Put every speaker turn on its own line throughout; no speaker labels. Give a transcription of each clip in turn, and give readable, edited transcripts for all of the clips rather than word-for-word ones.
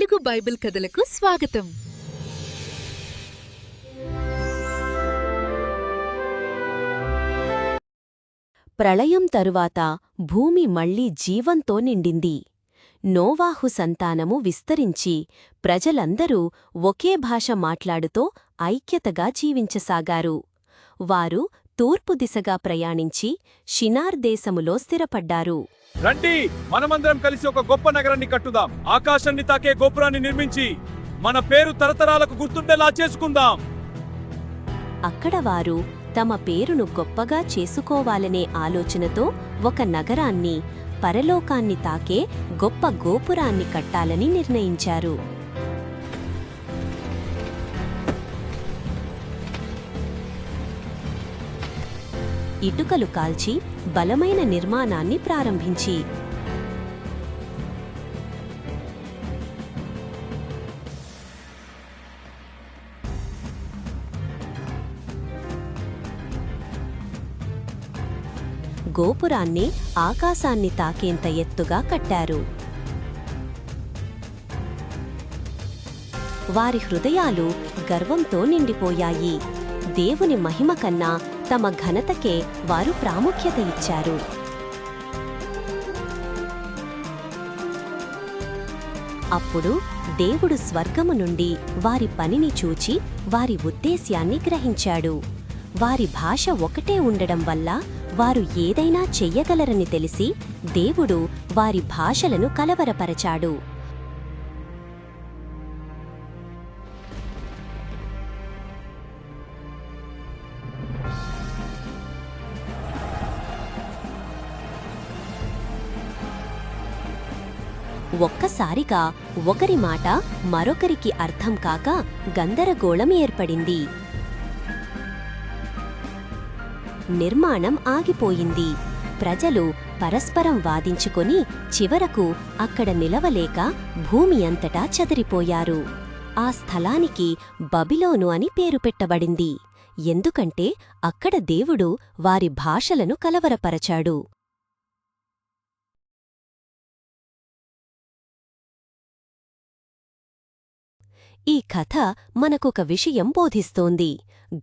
Telugu Bible కథలకు స్వాగతం.
ప్రళయం తరువాత భూమి మళ్లీ జీవంతో నిండింది. నోవాహు సంతానము విస్తరించి ప్రజలందరూ ఒకే భాష మాట్లాడుతో ఐక్యతగా జీవించసాగారు. వారు తూర్పు దిశగా ప్రయాణించి షినార్ దేశములో స్థిరపడ్డారు.
రండి, మనమందరం కలిసి ఒక గొప్ప నగరాన్ని కట్టుదాం. ఆకాశాన్ని తాకే గోపురాన్ని నిర్మించి మన పేరు తరతరాలకు గుర్తుండేలా చేసుకుందాం.
అక్కడ వారు తమ పేరును గొప్పగా చేసుకోవాలనే ఆలోచనతో ఒక నగరాన్ని, పరలోకాన్ని తాకే గొప్ప గోపురాన్ని కట్టాలని నిర్ణయించారు. ఇటుకలు కాల్చి బలమైన నిర్మాణాన్ని ప్రారంభించి గోపురాన్ని ఆకాశాన్ని తాకేంత ఎత్తుగా కట్టారు. వారి హృదయాలు గర్వంతో నిండిపోయాయి. దేవుని మహిమ కన్నా తమ ఘనతకే వారు ప్రాముఖ్యత ఇచ్చారు. అప్పుడు దేవుడు స్వర్గము నుండి వారి పనిని చూచి వారి ఉద్దేశ్యాన్ని గ్రహించాడు. వారి భాష ఒకటే ఉండడం వల్ల వారు ఏదైనా చెయ్యగలరని తెలిసి దేవుడు వారి భాషలను కలవరపరచాడు. ఒక్కసారిగా ఒకరి మాట మరొకరికి అర్థం కాక గందరగోళం ఏర్పడింది. నిర్మాణం ఆగిపోయింది. ప్రజలు పరస్పరం వాదించుకొని చివరకు అక్కడ నిలవలేక భూమి అంతటా చెదిరిపోయారు. ఆ స్థలానికి బబిలోను అని పేరు పెట్టబడింది. ఎందుకంటే అక్కడ దేవుడు వారి భాషలను కలవరపరచాడు. ఈ కథ మనకొక విషయం బోధిస్తోంది.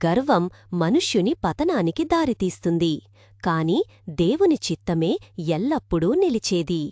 గర్వం మనుష్యుని పతనానికి దారితీస్తుంది, కాని దేవుని చిత్తమే ఎల్లప్పుడూ నిలిచేది.